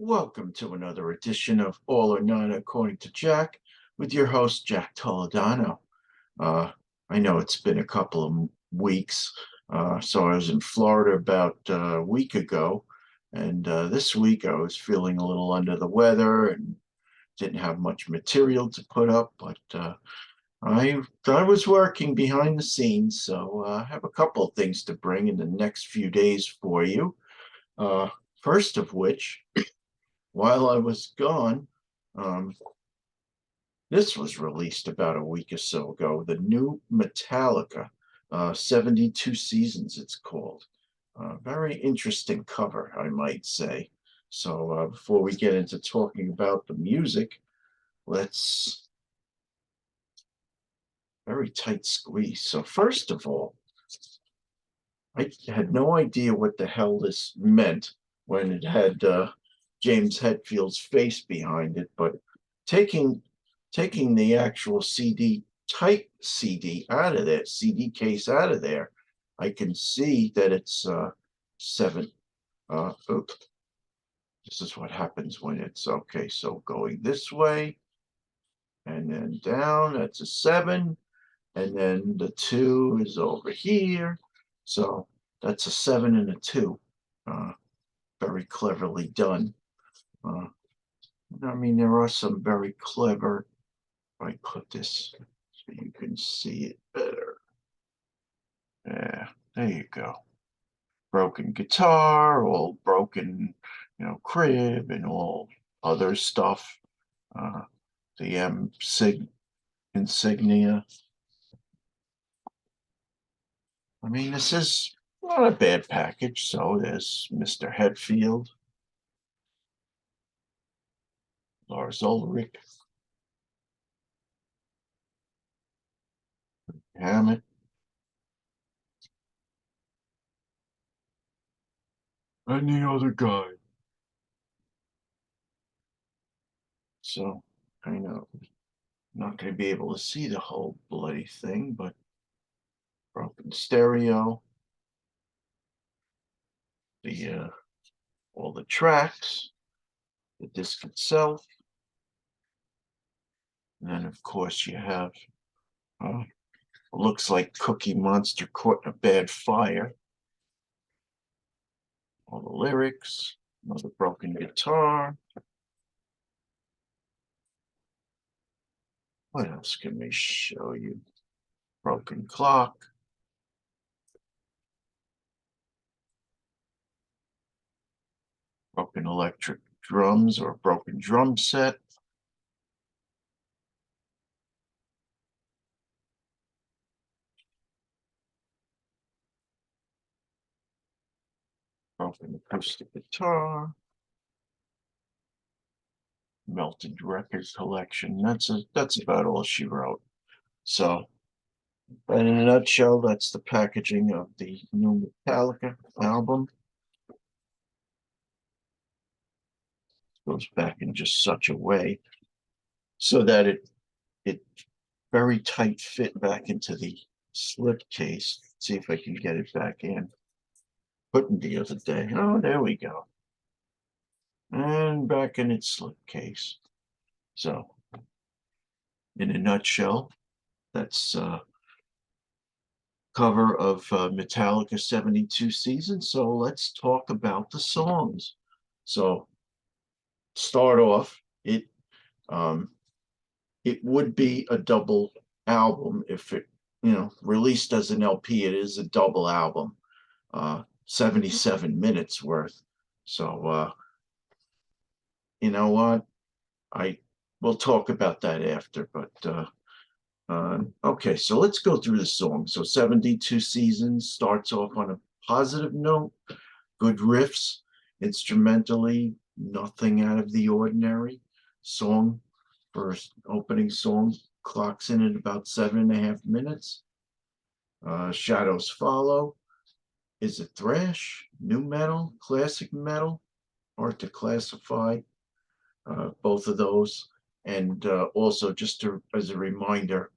Welcome to another edition of All or None According to Jack with your host, Jack Toledano. Uh, I know it's been a couple of weeks. So I was in Florida about a week ago, and this week I was feeling a little under the weather and didn't have much material to put up, but I was working behind the scenes, so I have a couple of things to bring in the next few days for you. Uh, First of which, while I was gone, um, this was released about a week or so ago. The new Metallica, 72 Seasons, it's called. Very interesting cover, I might say. So before we get into talking about the music, let's very tight squeeze. So first of all, I had no idea what the hell this meant when it had James Hetfield's face behind it, but taking taking the actual CD type CD out of there, CD case out of there, I can see that it's seven. Oops, this is what happens when it's okay. So going this way and then down, that's a 7, and then the 2 is over here. So that's a 7 and a 2. Uh, Very cleverly done. Uh, I mean, there are some very clever. If I put this so you can see it better. Yeah, there you go. Broken guitar, all broken, crib and all other stuff. The M sig insignia. I mean, this is not a bad package. So there's Mr. Hetfield, Lars Ulrich, Hammett, and the other guy. So I know not going to be able to see the whole bloody thing, but broken stereo, the all the tracks, the disc itself, and then of course you have looks like Cookie Monster caught in a bad fire. All the lyrics, another broken guitar. What else can we show you? Broken clock. Broken electric drums or broken drum set. Broken acoustic guitar. Melted records collection. That's about all she wrote. So, but in a nutshell, that's the packaging of the new Metallica album. Goes back in just such a way so that it very tight fit back into the slip case. Let's see if I can get it back in. Couldn't the other day. Oh, there we go. And back in its slip case. So, in a nutshell, that's cover of Metallica 72 Seasons. So let's talk about the songs. So start off, um, it would be a double album if it, released as an LP. It is a double album, 77 minutes worth. So you know what? I We'll talk about that after, but okay, so let's go through the song. So 72 Seasons starts off on a positive note, good riffs, instrumentally, nothing out of the ordinary. Song, first opening song, clocks in at about 7.5 minutes. Shadows follow. Is it thrash, new metal, classic metal? Hard to classify both of those. And also, just as a reminder,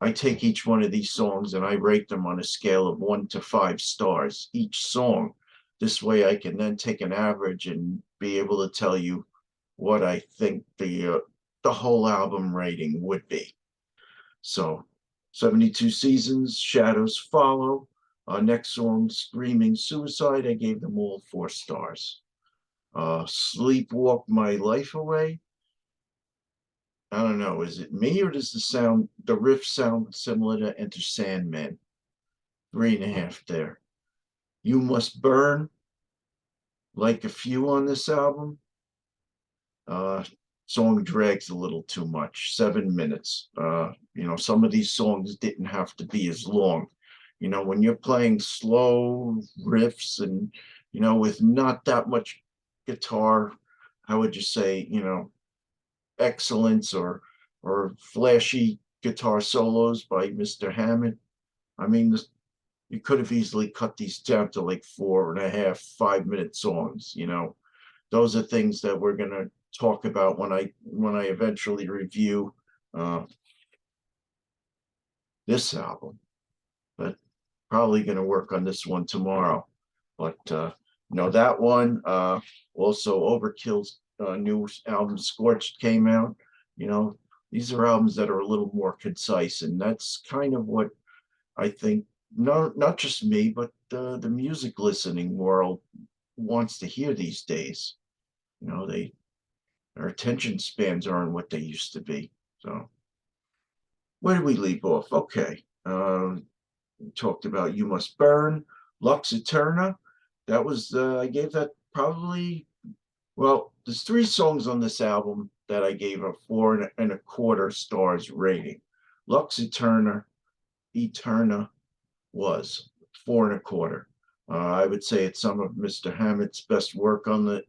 I take each one of these songs and I rate them on a scale of 1 to 5 stars. Each song This way I can then take an average and be able to tell you what I think the whole album rating would be. So 72 Seasons, Shadows Follow. Next song, Screaming Suicide. I gave them all 4 stars. Sleepwalk My Life Away. I don't know. Is it me or does the riff sound similar to Enter Sandman? 3.5 there. You Must Burn. Like a few on this album. Uh, Song drags a little too much. 7 minutes. Some of these songs didn't have to be as long. When you're playing slow riffs and with not that much guitar, how would you say, excellence or flashy guitar solos by Mr. Hammond. I mean, you could have easily cut these down to like 4.5, 5 minute songs. Those are things that we're gonna talk about when I eventually review uh, this album. But probably gonna work on this one tomorrow. But that one also Overkill's new album Scorched came out. These are albums that are a little more concise, and that's kind of what I think. Not just me, but the music listening world wants to hear these days. Their attention spans aren't what they used to be. So where did we leave off? Okay. We talked about You Must Burn, Lux Eterna. That was I gave that probably, well, there's 3 songs on this album that I gave a 4.25 stars rating. Lux Eterna was 4.25. I would say it's some of Mr. Hammett's best work on the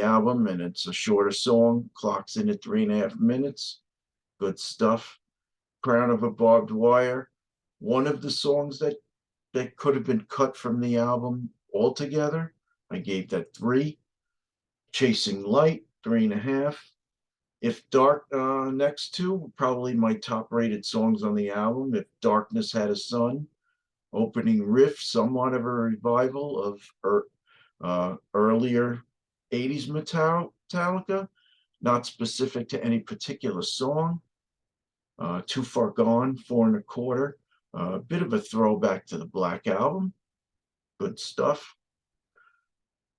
album, and it's a shorter song, clocks in at 3.5 minutes. Good stuff. Crown of a Barbed Wire, one of the songs that could have been cut from the album altogether. I gave that 3. Chasing Light, 3.5. If Dark, next to, probably my top rated songs on the album. If Darkness Had a Sun. Opening riff, somewhat of a revival of earlier 80s Metallica, not specific to any particular song. Too Far Gone, 4.25. A bit of a throwback to the Black Album. Good stuff.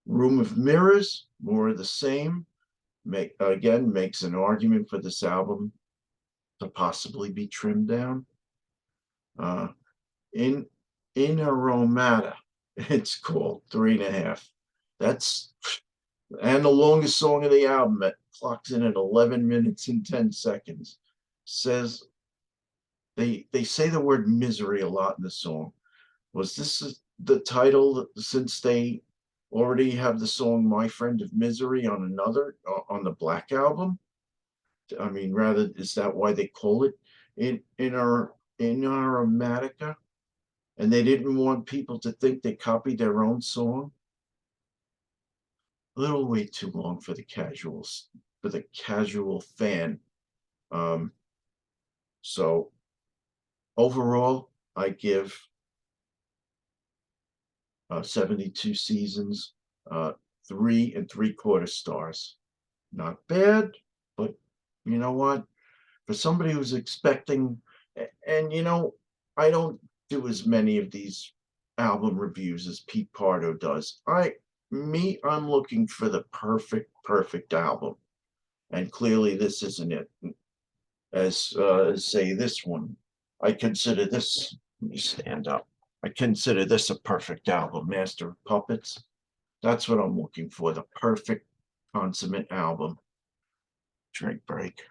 Room of Mirrors, more of the same. Makes an argument for this album to possibly be trimmed down. In Aromata, it's called 3.5. And the longest song of the album. It clocks in at 11 minutes and 10 seconds. Says they say the word misery a lot in the song. Was this the title since they already have the song My Friend of Misery on the Black Album? I mean, rather, is that why they call it in Aromatica? And they didn't want people to think they copied their own song. A little way too long for the casual fan. So overall, I give 72 Seasons 3.75 stars. Not bad, but you know what? For somebody who's expecting, and I don't do as many of these album reviews as Pete Pardo does. I'm looking for the perfect album, and clearly this isn't it. As say this one, I consider this. Let me stand up. I consider this a perfect album, Master of Puppets. That's what I'm looking for, the perfect consummate album. Drink break.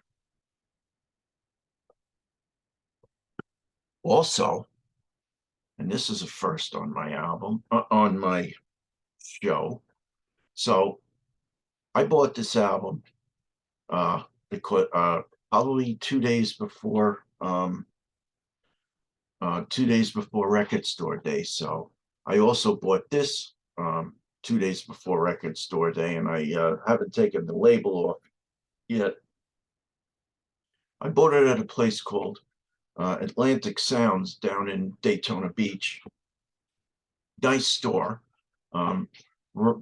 Also, and this is a first on my album, on my show. So I bought this album because probably 2 days before 2 days before Record Store Day. So I also bought this 2 days before Record Store Day, and I haven't taken the label off yet. I bought it at a place called Atlantic Sounds down in Daytona Beach. Nice store. we're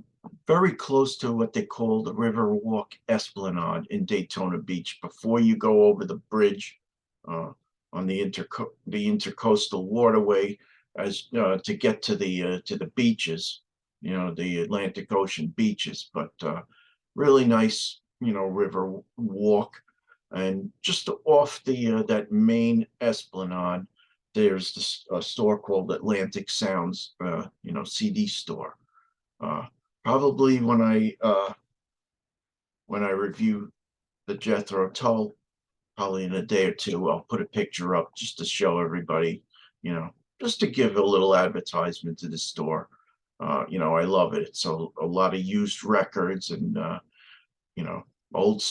very close to what they call the Riverwalk Esplanade in Daytona Beach. Before you go over the bridge uh, on the intercoastal waterway, as to get to the beaches, the Atlantic Ocean beaches. But really nice, river walk. And just off that main esplanade, there's a store called Atlantic Sounds, CD store. Uh, Probably when I review the Jethro Tull, probably in a day or two, I'll put a picture up just to show everybody, you know, just to give a little advertisement to the store. I love it. It's a lot of used records and you know, old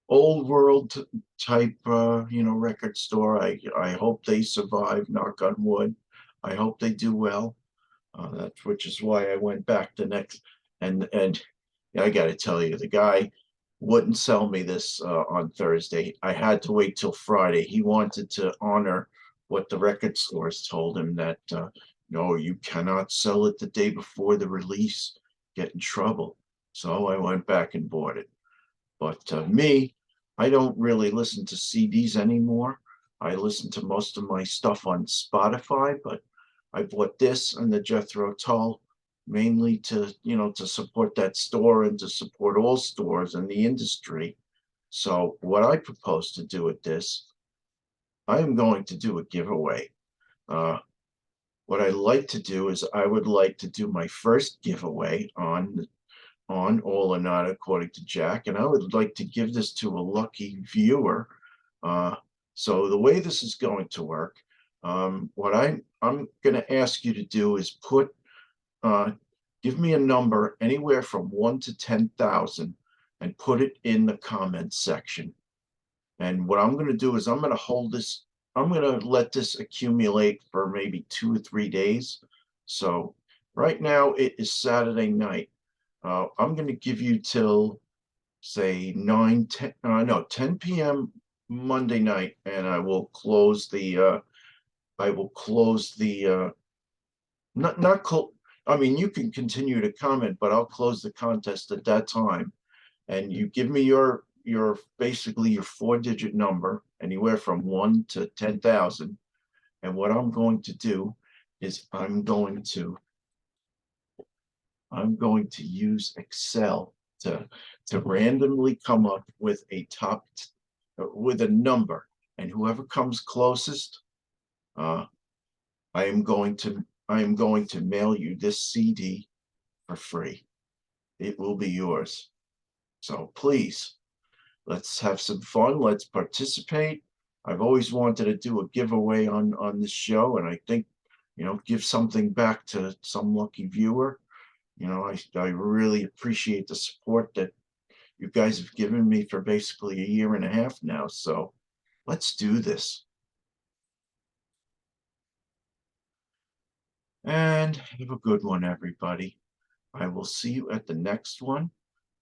old world type record store. I hope they survive, knock on wood. I hope they do well. That's which is why I went back the next and yeah, I got to tell you, the guy wouldn't sell me this on Thursday. I had to wait till Friday. He wanted to honor what the record stores told him that no, you cannot sell it the day before the release, get in trouble. So I went back and bought it. But me, I don't really listen to CDs anymore. I listen to most of my stuff on Spotify, but I bought this and the Jethro Tull mainly to support that store and to support all stores in the industry. So what I propose to do with this, I am going to do a giveaway. Uh, what I like to do is I would like to do my first giveaway on All or Not According to Jack, and I would like to give this to a lucky viewer. Uh, so the way this is going to work, what I'm going to ask you to do is uh, give me a number anywhere from 1 to 10,000 and put it in the comments section. And what I'm going to do is I'm going to hold this. I'm going to let this accumulate for maybe 2 or 3 days. So right now it is Saturday night. I'm going to give you till say 10 p.m. Monday night, and I will close the not close. I mean, you can continue to comment, but I'll close the contest at that time. And you give me your basically your 4-digit number, anywhere from 1 to 10,000. And what I'm going to do is I'm going to use Excel to randomly come up with with a number, and whoever comes closest, uh, I am going to mail you this CD for free. It will be yours. So please, let's have some fun. Let's participate. I've always wanted to do a giveaway on this show, and I think give something back to some lucky viewer. I really appreciate the support that you guys have given me for basically a year and a half now. So let's do this. And have a good one, everybody. I will see you at the next one.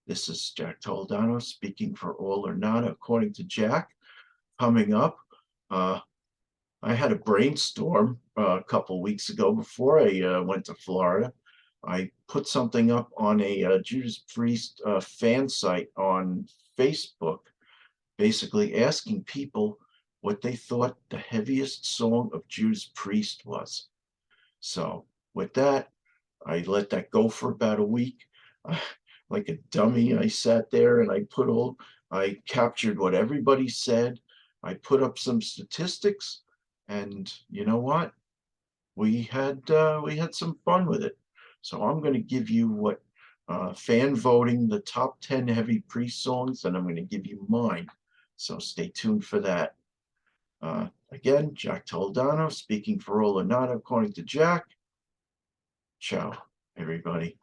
This is Jack Toledano speaking for All or Not According to Jack. Coming up, I had a brainstorm a couple weeks ago before I went to Florida. I put something up on a Judas Priest fan site on Facebook, basically asking people what they thought the heaviest song of Judas Priest was. So with that, I let that go for about a week. Like a dummy, I sat there and I captured what everybody said. I put up some statistics, and you know what? We had some fun with it. So I'm going to give you what fan voting the top 10 heavy Priest songs, and I'm going to give you mine. So stay tuned for that. Again, Jack Toledano speaking for All or Not According to Jack. Ciao, everybody.